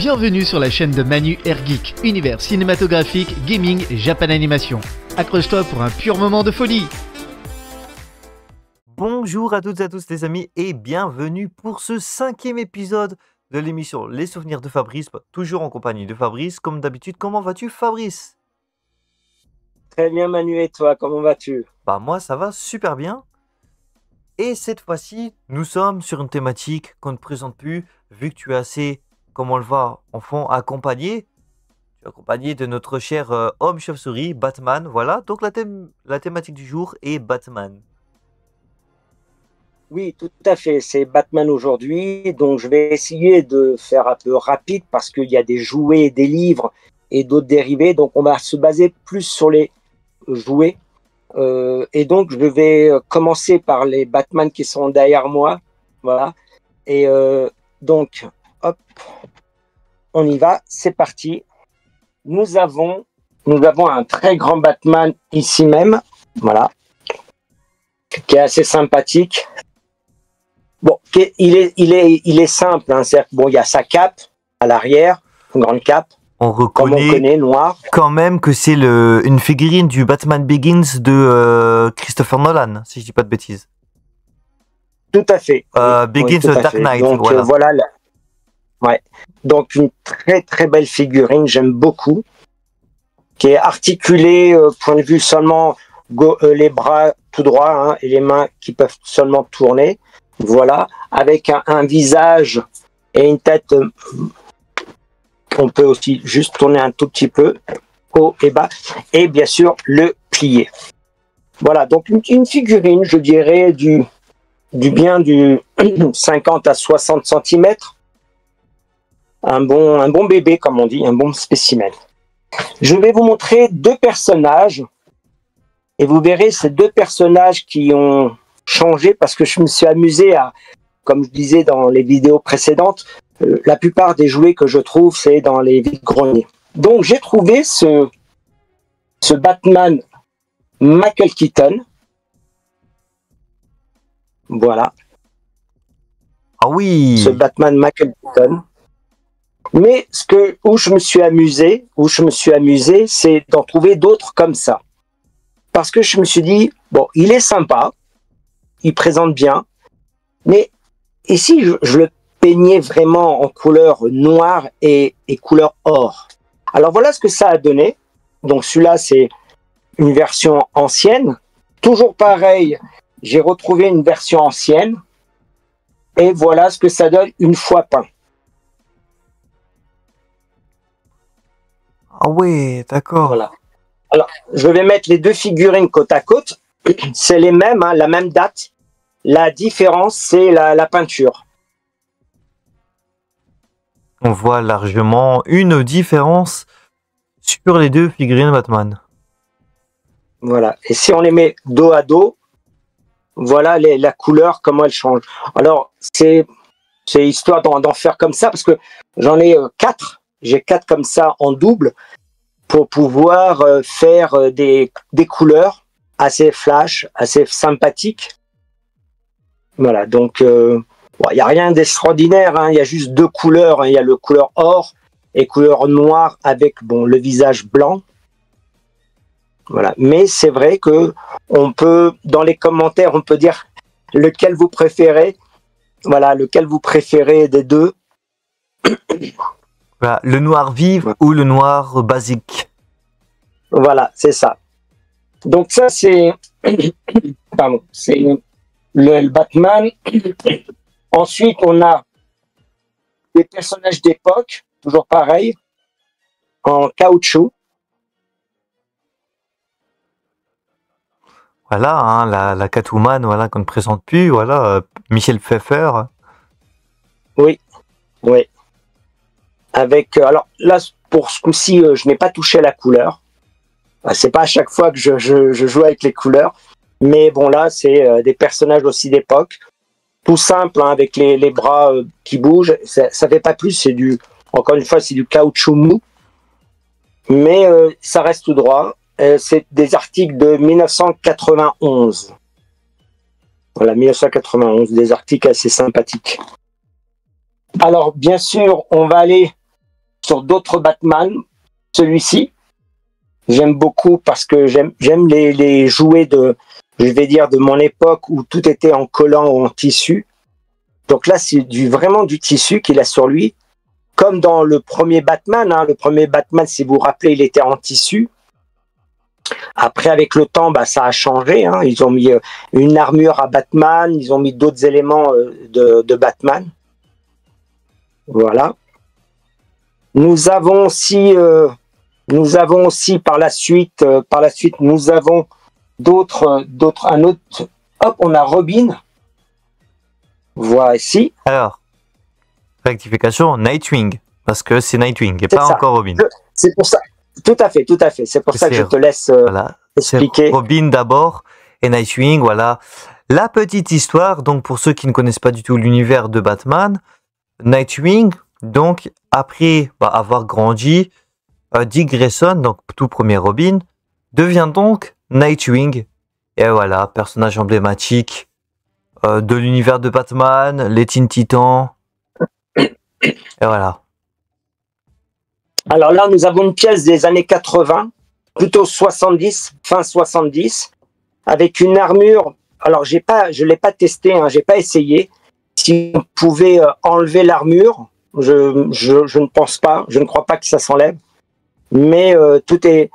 Bienvenue sur la chaîne de Manu Air Geek, univers cinématographique, gaming et Japan Animation. Accroche-toi pour un pur moment de folie. Bonjour à toutes et à tous les amis et bienvenue pour ce 5e épisode de l'émission Les Souvenirs de Fabrice, toujours en compagnie de Fabrice, comme d'habitude. Comment vas-tu Fabrice? Très bien Manu, et toi, comment vas-tu? Bah moi ça va super bien. Et cette fois-ci, nous sommes sur une thématique qu'on ne présente plus, vu que tu es assez, comme on le voit, enfant, accompagné. Tu es accompagné de notre cher homme chauve-souris, Batman, voilà. Donc la thématique du jour est Batman. Oui, tout à fait, c'est Batman aujourd'hui, donc je vais essayer de faire un peu rapide parce qu'il y a des jouets, des livres et d'autres dérivés, donc on va se baser plus sur les jouets. Et donc je vais commencer par les Batman qui sont derrière moi, voilà. Et donc, hop, on y va, c'est parti. Nous avons un très grand Batman ici même, voilà, qui est assez sympathique. Bon, il est simple, hein, c'est-à-dire que, bon, il y a sa cape à l'arrière, une grande cape, On comme on reconnaît connaît, noire. quand même que c'est une figurine du Batman Begins de Christopher Nolan, si je dis pas de bêtises. Tout à fait. Begins tout à Dark fait. Knight, Donc voilà. voilà, ouais. Donc une très très belle figurine, j'aime beaucoup, qui est articulée, point de vue seulement les bras tout droit, hein, et les mains qui peuvent seulement tourner. Voilà, avec un visage et une tête. On peut aussi juste tourner un tout petit peu, haut et bas, et bien sûr le plier. Voilà, donc une figurine, je dirais, du 50 à 60 cm. Un bon bébé, comme on dit, un bon spécimen. Je vais vous montrer deux personnages, et vous verrez ces deux personnages qui ont changé parce que je me suis amusé à, comme je disais dans les vidéos précédentes, la plupart des jouets que je trouve, c'est dans les vides-greniers. Donc j'ai trouvé ce Batman Michael Keaton. Voilà. Ah oui. Ce Batman Michael Keaton. Mais où je me suis amusé, c'est d'en trouver d'autres comme ça. Parce que je me suis dit, bon, il est sympa, il présente bien, mais et si je le peignais vraiment en couleur noire et couleur or? Alors voilà ce que ça a donné. Donc celui-là, c'est une version ancienne. Toujours pareil, j'ai retrouvé une version ancienne. Et voilà ce que ça donne une fois peint. Ah ouais, d'accord. Voilà. Alors, je vais mettre les deux figurines côte à côte. C'est les mêmes, hein, la même date. La différence, c'est la peinture. On voit largement une différence sur les deux figurines Batman. Voilà. Et si on les met dos à dos, voilà la couleur, comment elle change. Alors, c'est histoire d'en faire comme ça, parce que j'en ai 4. J'ai 4 comme ça en double pour pouvoir faire des couleurs assez flash, assez sympathiques. Voilà, donc il n'y a rien d'extraordinaire, hein, il y a juste deux couleurs, hein, il y a le couleur or et couleur noire avec le visage blanc. Voilà, mais c'est vrai que on peut, dans les commentaires, on peut dire lequel vous préférez. Voilà, lequel vous préférez des deux. Voilà, le noir vif ou le noir basique. Voilà, c'est ça. Donc ça, c'est pardon, c'est le Batman. Ensuite, on a des personnages d'époque, toujours pareil, en caoutchouc. Voilà, hein, la Catwoman, voilà, qu'on ne présente plus, voilà, Michel Pfeiffer. Oui, oui. Avec, alors là, pour ce coup-ci, je n'ai pas touché à la couleur. C'est pas à chaque fois que je joue avec les couleurs. Mais bon, là, c'est des personnages aussi d'époque. Tout simple, hein, avec les bras qui bougent. Ça fait pas plus, encore une fois, c'est du caoutchouc mou. Mais ça reste tout droit. C'est des articles de 1991. Voilà, 1991, des articles assez sympathiques. Alors, bien sûr, on va aller sur d'autres Batman. Celui-ci, j'aime beaucoup parce que j'aime les jouets je vais dire, de mon époque où tout était en collant ou en tissu. Donc là, c'est vraiment du tissu qu'il a sur lui. Comme dans le premier Batman, hein. Le premier Batman, si vous vous rappelez, il était en tissu. Après, avec le temps, ça a changé, hein. Ils ont mis une armure à Batman, ils ont mis d'autres éléments de Batman. Voilà. Nous avons aussi par la suite, nous avons un autre. Hop, on a Robin. Voici. Alors, rectification, Nightwing. Parce que c'est Nightwing et C'est pas ça. encore Robin. C'est pour ça. Tout à fait. C'est pour ça que je te laisse Voilà. expliquer. C'est Robin d'abord et Nightwing, voilà. La petite histoire, donc pour ceux qui ne connaissent pas du tout l'univers de Batman, Nightwing, donc après avoir grandi, Dick Grayson, donc tout premier Robin, devient donc Nightwing. Et voilà, personnage emblématique de l'univers de Batman, les Teen Titans. Et voilà. Alors là, nous avons une pièce des années 80, plutôt 70, fin 70, avec une armure. Alors, je l'ai pas testé, hein, j'ai pas essayé. Si on pouvait enlever l'armure, je ne pense pas, je ne crois pas que ça s'enlève. Mais tout est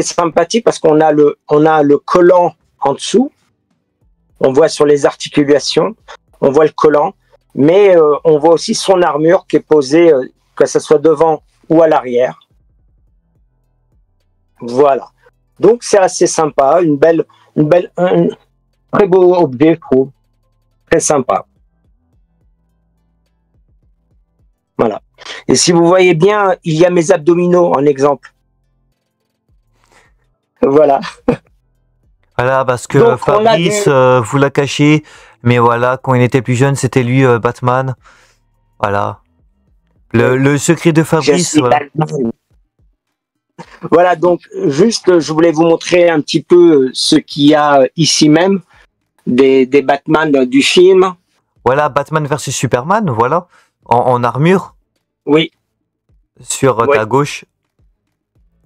sympathique parce qu'on a le collant en dessous. On voit sur les articulations, on voit le collant, mais on voit aussi son armure qui est posée, que ce soit devant ou à l'arrière. Voilà. Donc c'est assez sympa, un très beau objet, je trouve. Très sympa. Voilà. Et si vous voyez bien, il y a mes abdominaux en exemple. Voilà. Voilà, parce que Donc, Fabrice vous l'a caché, mais voilà, quand il était plus jeune, c'était lui, Batman. Voilà. Le secret de Fabrice. Voilà. Voilà, donc juste, je voulais vous montrer un petit peu ce qu'il y a ici même, des Batman du film. Voilà, Batman versus Superman, voilà, en armure. Oui. Sur ta gauche.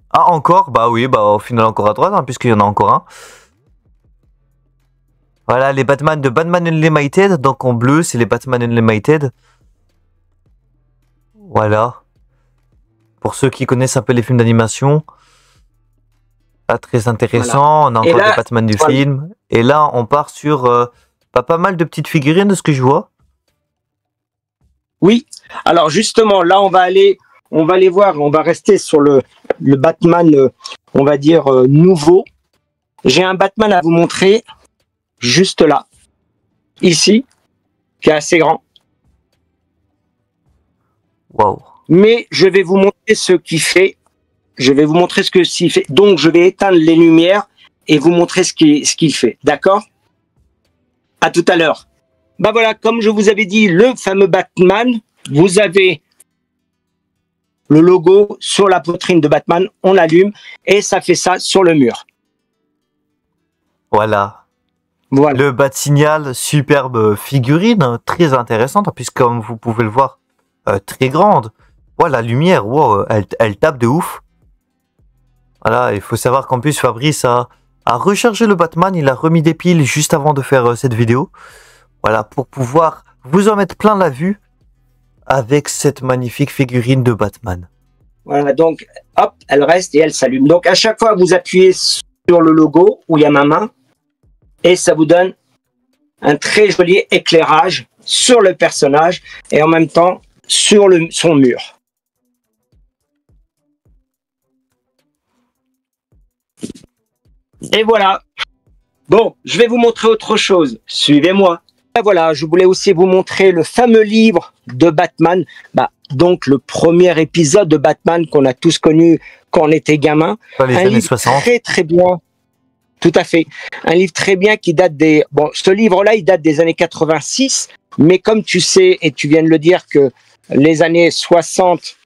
Ah, encore? Bah oui, au final encore à droite, hein, puisqu'il y en a encore un. Voilà, les Batman de Batman Unlimited, donc en bleu, c'est les Batman Unlimited. Voilà. Pour ceux qui connaissent un peu les films d'animation. Pas très intéressant, voilà. On a encore les Batman du film. Et là, on part sur pas mal de petites figurines de ce que je vois. Oui, alors justement, là, on va aller voir, on va rester sur le Batman, on va dire, nouveau. J'ai un Batman à vous montrer, juste là, ici, qui est assez grand. Wow. Mais je vais vous montrer ce qu'il fait. Je vais vous montrer ce qu'il fait. Donc, je vais éteindre les lumières et vous montrer ce qu'il fait. D'accord? À tout à l'heure. Bah voilà, comme je vous avais dit, le fameux Batman, vous avez le logo sur la poitrine de Batman, on allume et ça fait ça sur le mur. Voilà. Le Bat-Signal, superbe figurine, très intéressante, puisque comme vous pouvez le voir, très grande. Voilà, la lumière, wow, elle tape de ouf. Voilà, il faut savoir qu'en plus Fabrice a rechargé le Batman, il a remis des piles juste avant de faire cette vidéo. Voilà, pour pouvoir vous en mettre plein la vue avec cette magnifique figurine de Batman. Voilà, donc hop, elle reste et elle s'allume. Donc à chaque fois, vous appuyez sur le logo où il y a ma main et ça vous donne un très joli éclairage sur le personnage et en même temps sur son mur. Et voilà. Bon, je vais vous montrer autre chose. Suivez-moi. Voilà, je voulais aussi vous montrer le fameux livre de Batman. Donc, le premier épisode de Batman qu'on a tous connu quand on était gamin. Pas les un années livre 60. très, très bien. Tout à fait. Un livre très bien qui date des... Bon, ce livre-là, il date des années 86. Mais comme tu sais, et tu viens de le dire, que les années 60...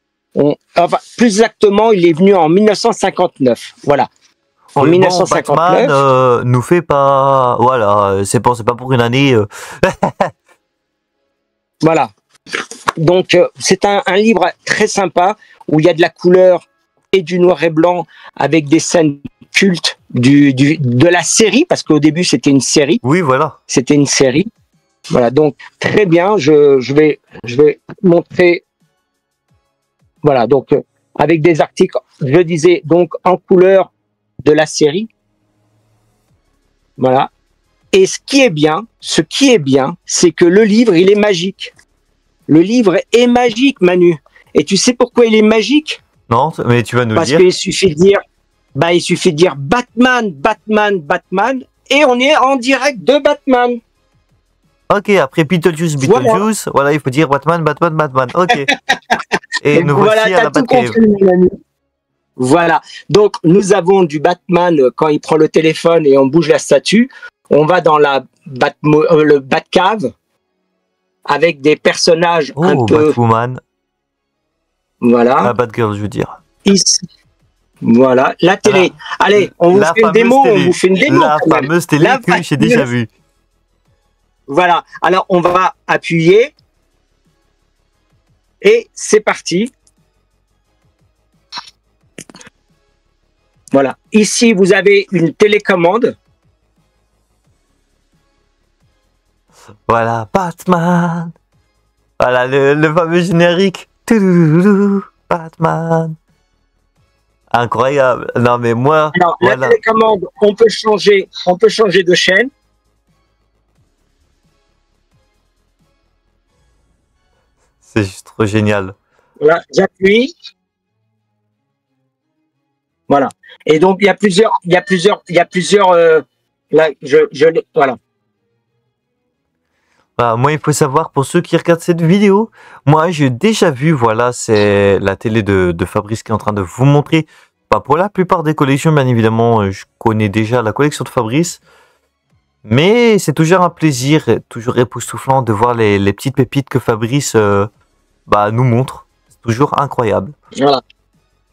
Enfin, plus exactement, il est venu en 1959. Voilà. En 1959. Batman nous fait pas... Voilà, c'est pas pour une année... Voilà. Donc, c'est un livre très sympa où il y a de la couleur et du noir et blanc avec des scènes cultes de la série, parce qu'au début, c'était une série. Oui, voilà. C'était une série. Voilà, donc très bien. Je vais montrer. Voilà, donc avec des articles, je disais donc en couleur de la série. Voilà. Et ce qui est bien, c'est que le livre, il est magique. Le livre est magique, Manu. Et tu sais pourquoi il est magique? Non, mais tu vas nous le Parce dire. qu'il suffit de dire Batman, Batman, Batman, et on est en direct de Batman. Ok, après Beetlejuice, Beetlejuice, voilà, il faut dire Batman, Batman, Batman. Ok. Et nous voilà, voici à la t'as tout Batcave. compris, mon ami. Voilà. Donc, nous avons du Batman quand il prend le téléphone et on bouge la statue. On va dans le Batcave avec des personnages un Oh, peu. Batwoman. Voilà. La Batgirl, je veux dire. Ici. Voilà. La télé. Allez, on vous La fait une démo. fameuse télé. On vous fait une démo. La quand même. fameuse télé La que j'ai déjà vue. Voilà. Alors, on va appuyer. Et c'est parti. Voilà. Ici, vous avez une télécommande. Voilà, Batman. Voilà, le fameux générique. Touloulou, Batman. Incroyable. Non, mais moi, Alors, voilà. la télécommande, on peut changer de chaîne. C'est juste trop génial. Voilà, j'appuie. Voilà. Et donc, il y a plusieurs, là, voilà. Voilà, moi, il faut savoir, pour ceux qui regardent cette vidéo, moi, j'ai déjà vu, voilà, c'est la télé de Fabrice qui est en train de vous montrer. Bah, pour la plupart des collections, bien évidemment, je connais déjà la collection de Fabrice. Mais c'est toujours un plaisir, toujours époustouflant de voir les petites pépites que Fabrice nous montre. C'est toujours incroyable. Voilà.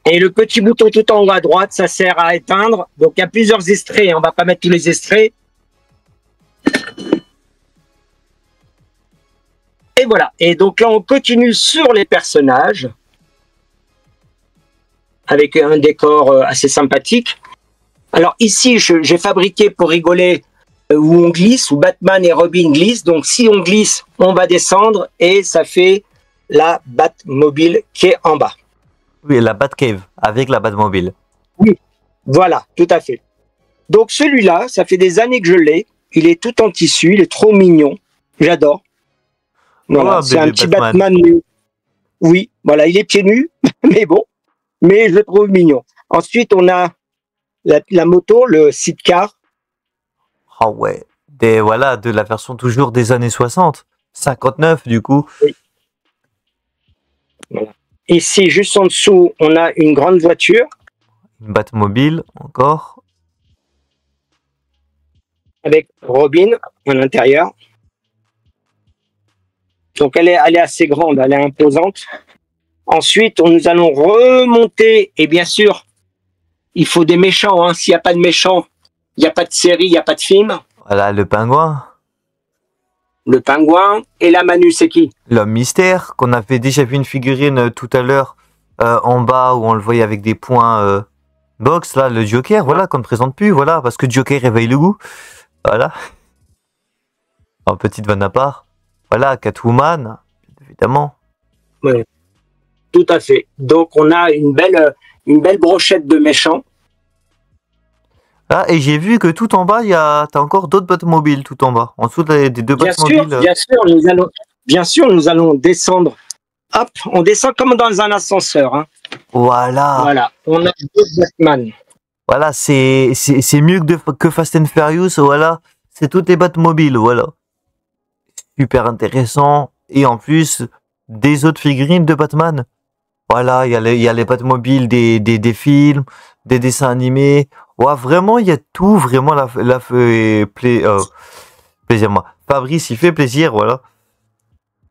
Et le petit bouton tout en haut à droite, ça sert à éteindre. Donc, il y a plusieurs extraits. On va pas mettre tous les extraits. Et voilà. Et donc là, on continue sur les personnages avec un décor assez sympathique. Alors ici, j'ai fabriqué pour rigoler où on glisse, où Batman et Robin glissent. Donc si on glisse, on va descendre et ça fait la Batmobile qui est en bas. Oui, la Batcave avec la Batmobile. Oui, voilà, tout à fait. Donc celui-là, ça fait des années que je l'ai. Il est tout en tissu, il est trop mignon. J'adore. Voilà, Oh, c'est un bébé petit Batman. Batman. Oui, voilà, il est pieds nus, mais bon. Mais je le trouve mignon. Ensuite, on a la moto, le sidecar. Ah ouais. Voilà, de la version toujours des années 60. 59 du coup. Oui. Voilà. Ici, juste en dessous, on a une grande voiture. Une Batmobile encore. Avec Robin à l'intérieur. Donc elle est assez grande, elle est imposante. Ensuite, nous allons remonter. Et bien sûr, il faut des méchants. Hein. S'il n'y a pas de méchants, il n'y a pas de série, il n'y a pas de film. Voilà, le pingouin. Le pingouin. Et la Manu, c'est qui? L'homme mystère, qu'on avait déjà vu une figurine tout à l'heure en bas où on le voyait avec des points box. Là, le Joker, voilà, qu'on ne présente plus. Voilà, parce que Joker réveille le goût. Voilà. En petite vanne à part. Voilà, Catwoman, évidemment. Oui, tout à fait. Donc on a une belle brochette de méchants. Ah, et j'ai vu que tout en bas, t'as encore d'autres Batmobiles tout en bas. En dessous des deux Batmobiles. Bien sûr, nous allons descendre. Hop, on descend comme dans un ascenseur. Hein. Voilà. Voilà, on a deux Batman. Voilà, c'est mieux que Fast and Furious, voilà. C'est toutes les Batmobiles, voilà. Super intéressant. Et en plus, des autres figurines de Batman. Voilà, il y a les Batmobiles des films, des dessins animés. Ouais, vraiment, il y a tout, vraiment, plaisir, moi. Fabrice, il fait plaisir, voilà.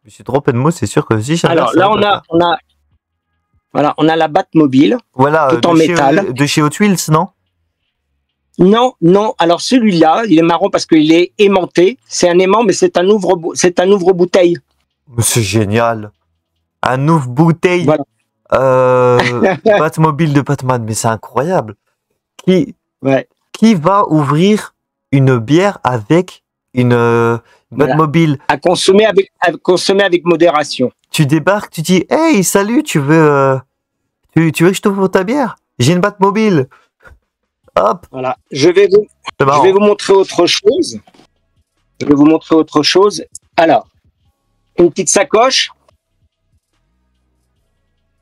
Je suis trompé de mots, c'est sûr que si j'avais Alors ça, là, on a la Batmobile, voilà, tout en métal. De chez Hot Wheels, non? Non. Alors celui-là, il est marrant parce qu'il est aimanté. C'est un aimant, mais c'est un ouvre-bouteille. Mais c'est génial. Un ouvre bouteille Voilà. Batmobile de Batman, mais c'est incroyable. Qui, Ouais. qui va ouvrir une bière avec une Voilà. Batmobile? À consommer avec modération. Tu débarques, tu dis, hey, salut, tu veux que je t'ouvre ta bière? J'ai une Batmobile. Hop, Voilà. Je vais c'est marrant. vous montrer autre chose. Alors, une petite sacoche.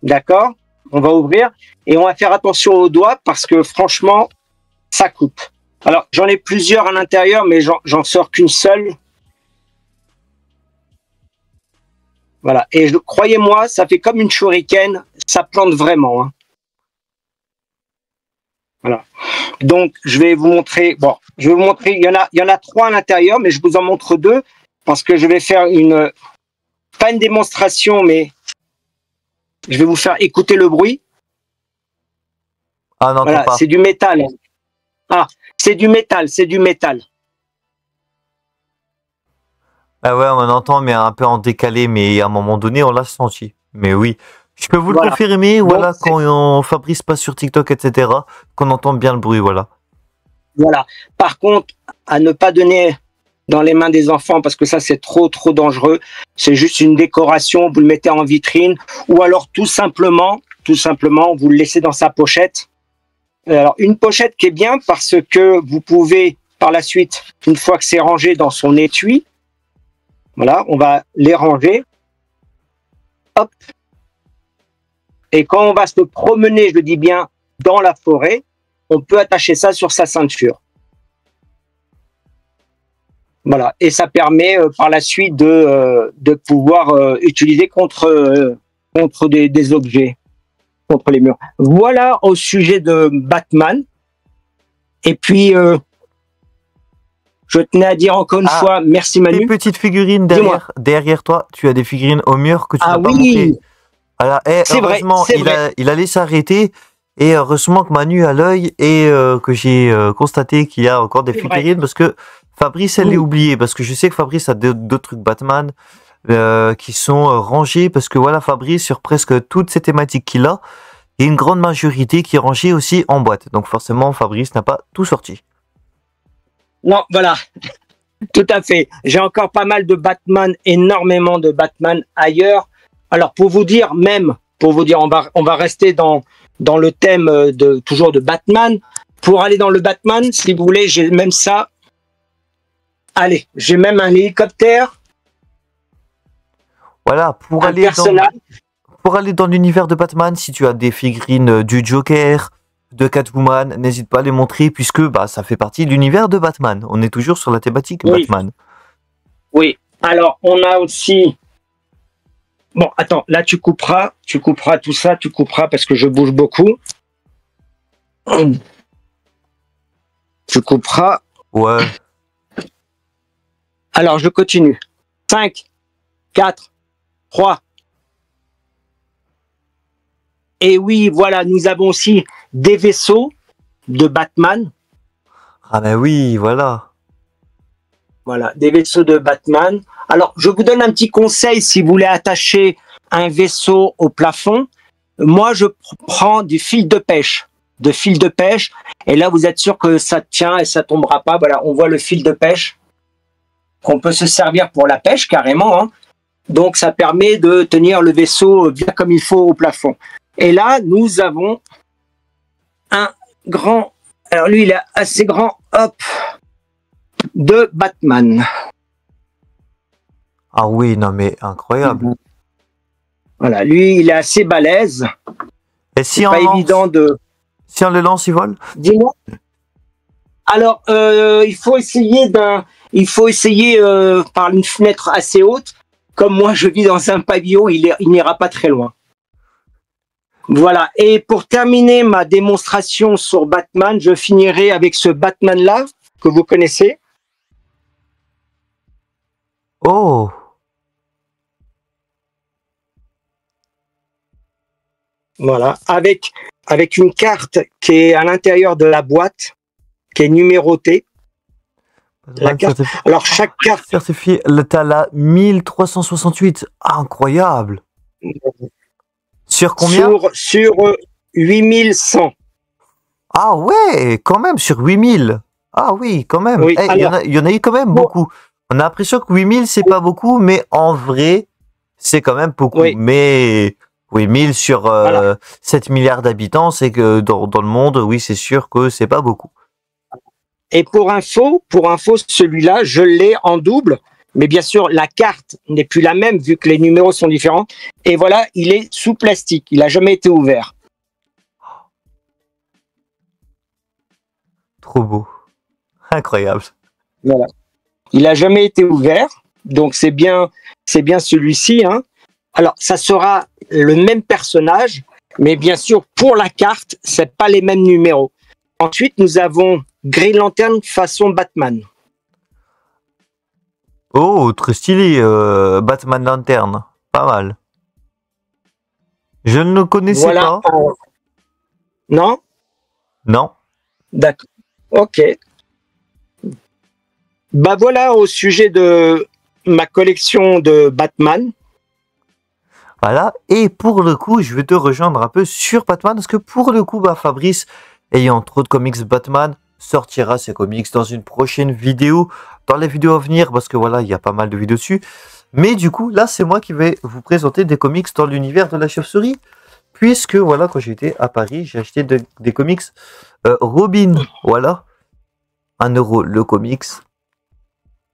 D'accord? On va ouvrir et on va faire attention aux doigts parce que franchement, ça coupe. Alors, j'en ai plusieurs à l'intérieur, mais j'en sors qu'une seule. Voilà. Et croyez-moi, ça fait comme une shuriken, ça plante vraiment. Hein. Voilà. Donc, je vais vous montrer. Bon, je vais vous montrer. Il y en a 3 à l'intérieur, mais je vous en montre 2 parce que je vais faire pas une démonstration, mais je vais vous faire écouter le bruit. Ah non, Voilà, pas. c'est du métal. Ah, c'est du métal. Ah ouais, on entend, mais un peu en décalé, mais à un moment donné, on l'a senti. Mais oui, je peux vous le Voilà. confirmer, Donc, voilà, quand Fabrice passe sur TikTok, etc., qu'on entend bien le bruit, voilà. Voilà. Par contre, à ne pas donner dans les mains des enfants parce que ça, c'est trop dangereux. C'est juste une décoration, vous le mettez en vitrine ou alors tout simplement, vous le laissez dans sa pochette. Alors, une pochette qui est bien parce que vous pouvez, par la suite, une fois que c'est rangé dans son étui, voilà, on va les ranger. Hop. Et quand on va se promener, je le dis bien, dans la forêt, on peut attacher ça sur sa ceinture. Voilà. Et ça permet par la suite de pouvoir utiliser contre des objets, contre les murs. Voilà au sujet de Batman. Et puis, je tenais à dire encore une fois, merci Tes Manu. petites figurines derrière toi, tu as des figurines au mur que tu n'as pas montrées. Alors, C'est vrai, heureusement, il allait s'arrêter. Et heureusement que Manu a l'œil et que j'ai constaté qu'il y a encore des figurines parce que Fabrice, elle l'a oublié. Parce que je sais que Fabrice a d'autres trucs Batman qui sont rangés. Parce que voilà, Fabrice, sur presque toutes ces thématiques qu'il a, il y a une grande majorité qui est rangée aussi en boîte. Donc forcément, Fabrice n'a pas tout sorti. Non, voilà. Tout à fait. J'ai encore pas mal de Batman, énormément de Batman ailleurs. Alors, pour vous dire, on va rester dans le thème toujours de Batman. Pour aller dans le Batman, si vous voulez, j'ai même ça. Allez, j'ai même un hélicoptère. Voilà, pour aller dans l'univers de Batman, si tu as des figurines du Joker, de Catwoman, n'hésite pas à les montrer puisque ça fait partie de l'univers de Batman. On est toujours sur la thématique Batman. Oui, alors on a aussi... Bon, attends, là tu couperas tout ça, parce que je bouge beaucoup. Tu couperas. Ouais. Alors je continue. 5, 4, 3. Et oui, voilà, nous avons aussi des vaisseaux de Batman. Ah ben oui, voilà. Voilà, des vaisseaux de Batman. Alors, je vous donne un petit conseil si vous voulez attacher un vaisseau au plafond. Moi, je prends du fil de pêche. Et là, vous êtes sûr que ça tient et ça tombera pas. Voilà, on voit le fil de pêche. On peut se servir pour la pêche, carrément. Hein. Donc, ça permet de tenir le vaisseau bien comme il faut au plafond. Et là, nous avons un grand... Alors, lui, il est assez grand. Hop, de Batman. Ah oui, non mais incroyable. Voilà, lui, il est assez balèze. Et si c'est pas évident de... Si on le lance, il vole? Dis-moi. Alors, il faut essayer par une fenêtre assez haute. Comme moi, je vis dans un pavillon, il n'ira pas très loin. Voilà. Et pour terminer ma démonstration sur Batman, je finirai avec ce Batman-là que vous connaissez. Oh. Voilà, avec une carte qui est à l'intérieur de la boîte, qui est numérotée. La carte. Alors, chaque carte. Certifié, t'as la 1368. Incroyable. Sur combien? Sur 8100. Ah ouais, quand même, sur 8000. Ah oui, quand même. Oui, Il y en a eu quand même beaucoup. On a l'impression que 8000, c'est pas beaucoup, mais en vrai, c'est quand même beaucoup. Oui. Mais 8000 sur 7 milliards d'habitants, c'est que dans le monde, oui, c'est sûr que c'est pas beaucoup. Et pour info, celui-là, je l'ai en double. Mais bien sûr, la carte n'est plus la même vu que les numéros sont différents. Et voilà, il est sous plastique. Il n'a jamais été ouvert. Trop beau. Incroyable. Voilà. Il n'a jamais été ouvert. Donc, c'est bien celui-ci. Hein. Alors, ça sera le même personnage. Mais bien sûr, pour la carte, c'est pas les mêmes numéros. Ensuite, nous avons Green Lantern façon Batman. Oh, très stylé, Batman Lanterne. Pas mal. Je ne le connaissais pas. Non? Non. D'accord. Ok. Bah voilà au sujet de ma collection de Batman. Voilà. Et pour le coup, je vais te rejoindre un peu sur Batman parce que pour le coup, Fabrice, ayant trop de comics Batman, sortira ses comics dans une prochaine vidéo, dans les vidéos à venir, parce que voilà, il y a pas mal de vidéos dessus. Mais du coup, là, c'est moi qui vais vous présenter des comics dans l'univers de la chauve-souris, puisque voilà, quand j'étais à Paris, j'ai acheté des comics Robin, voilà, 1 € le comics,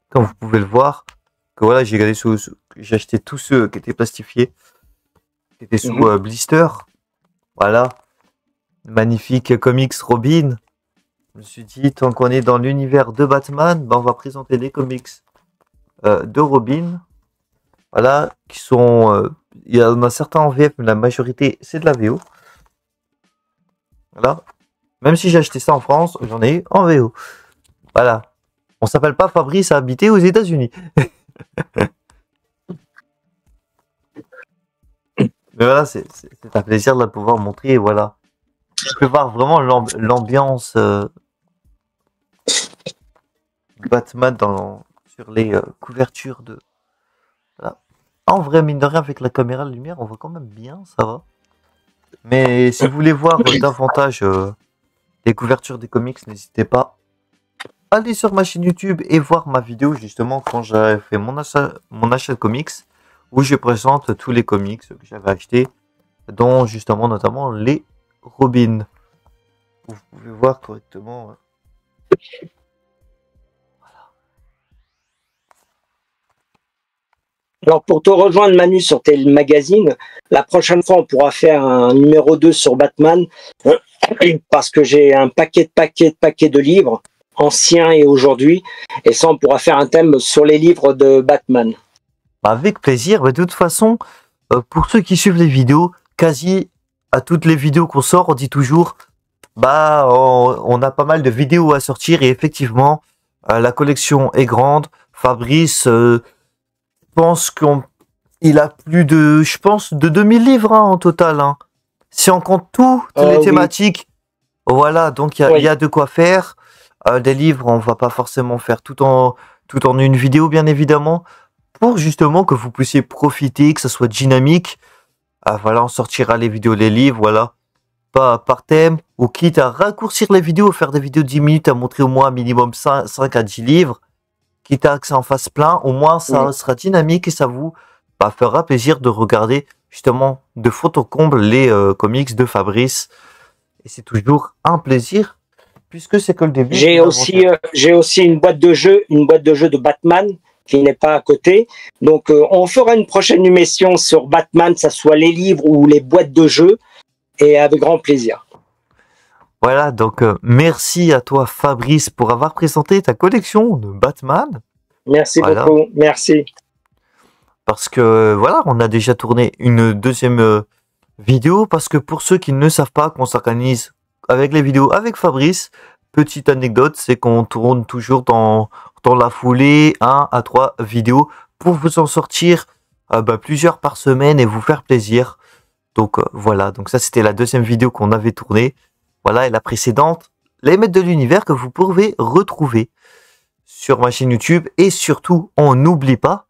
comme vous pouvez le voir, que voilà, j'ai acheté tous ceux qui étaient plastifiés, qui étaient sous blister, voilà, magnifique comics Robin. Je me suis dit, tant qu'on est dans l'univers de Batman, on va présenter les comics de Robin. Voilà, qui sont... il y en a certains en VF, mais la majorité, c'est de la VO. Voilà. Même si j'ai acheté ça en France, j'en ai eu en VO. Voilà. On s'appelle pas Fabrice à habiter aux États-Unis. Mais voilà, c'est un plaisir de pouvoir montrer, voilà. Tu peux voir vraiment l'ambiance... Batman sur les couvertures de... Voilà. En vrai, mine de rien, avec la caméra de lumière, on voit quand même bien, ça va. Mais si vous voulez voir davantage les couvertures des comics, n'hésitez pas. Allez sur ma chaîne YouTube et voir ma vidéo justement quand j'avais fait mon achat de comics, où je présente tous les comics que j'avais achetés, dont justement notamment les Robin. Vous pouvez voir correctement... Alors, pour te rejoindre, Manu, sur tes magazines, la prochaine fois, on pourra faire un numéro 2 sur Batman, parce que j'ai un paquet de livres, anciens et aujourd'hui, et ça, on pourra faire un thème sur les livres de Batman. Avec plaisir. De toute façon, pour ceux qui suivent les vidéos, quasi à toutes les vidéos qu'on sort, on dit toujours, on a pas mal de vidéos à sortir, et effectivement, la collection est grande. Fabrice... pense qu'il a plus de, je pense, de 2000 livres en total. Si on compte toutes les thématiques, voilà, donc il y a de quoi faire. Des livres, on va pas forcément faire tout en une vidéo, bien évidemment, pour justement que vous puissiez profiter, que ça soit dynamique. Voilà, on sortira les vidéos, les livres, voilà, pas par thème, ou quitte à raccourcir les vidéos, faire des vidéos de 10 minutes à montrer au moins minimum 5 à 10 livres. Quitte à que ça en fasse plein, au moins ça sera dynamique et ça vous fera plaisir de regarder justement de fond en comble les comics de Fabrice. Et c'est toujours un plaisir puisque c'est que le début. J'ai aussi une boîte de jeux de Batman qui n'est pas à côté. Donc on fera une prochaine émission sur Batman, que ce soit les livres ou les boîtes de jeux, et avec grand plaisir. Voilà, donc merci à toi Fabrice pour avoir présenté ta collection de Batman. Merci beaucoup, merci. Parce que voilà, on a déjà tourné une deuxième vidéo, parce que pour ceux qui ne savent pas qu'on s'organise avec les vidéos avec Fabrice, petite anecdote, c'est qu'on tourne toujours dans la foulée 1 à 3 vidéos pour vous en sortir plusieurs par semaine et vous faire plaisir. Donc voilà, donc ça c'était la deuxième vidéo qu'on avait tournée. Voilà, et la précédente, les maîtres de l'univers que vous pouvez retrouver sur ma chaîne YouTube. Et surtout, on n'oublie pas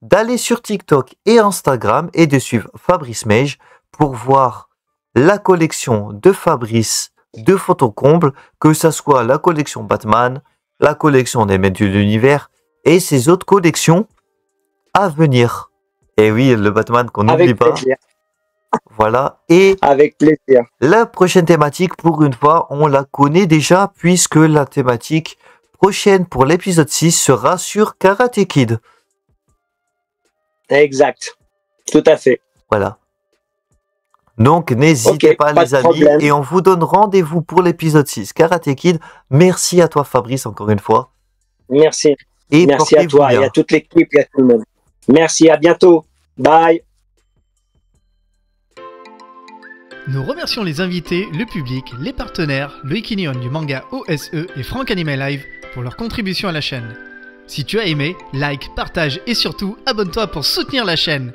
d'aller sur TikTok et Instagram et de suivre Fabrice Meige pour voir la collection de Fabrice de photos combles, que ce soit la collection Batman, la collection des Maîtres de l'Univers et ses autres collections à venir. Et oui, le Batman qu'on n'oublie pas. Voilà. Et avec plaisir. La prochaine thématique, pour une fois, on la connaît déjà, puisque la thématique prochaine pour l'épisode 6 sera sur Karate Kid. Exact. Tout à fait. Voilà. Donc, n'hésitez pas, les amis. Problème. Et on vous donne rendez-vous pour l'épisode 6, Karate Kid. Merci à toi, Fabrice, encore une fois. Merci. Et merci à toi bien. Et à toute l'équipe et à tout le monde. Merci, à bientôt. Bye. Nous remercions les invités, le public, les partenaires, le Ikinion du manga OSE et Franck Anime Live pour leur contribution à la chaîne. Si tu as aimé, like, partage et surtout abonne-toi pour soutenir la chaîne.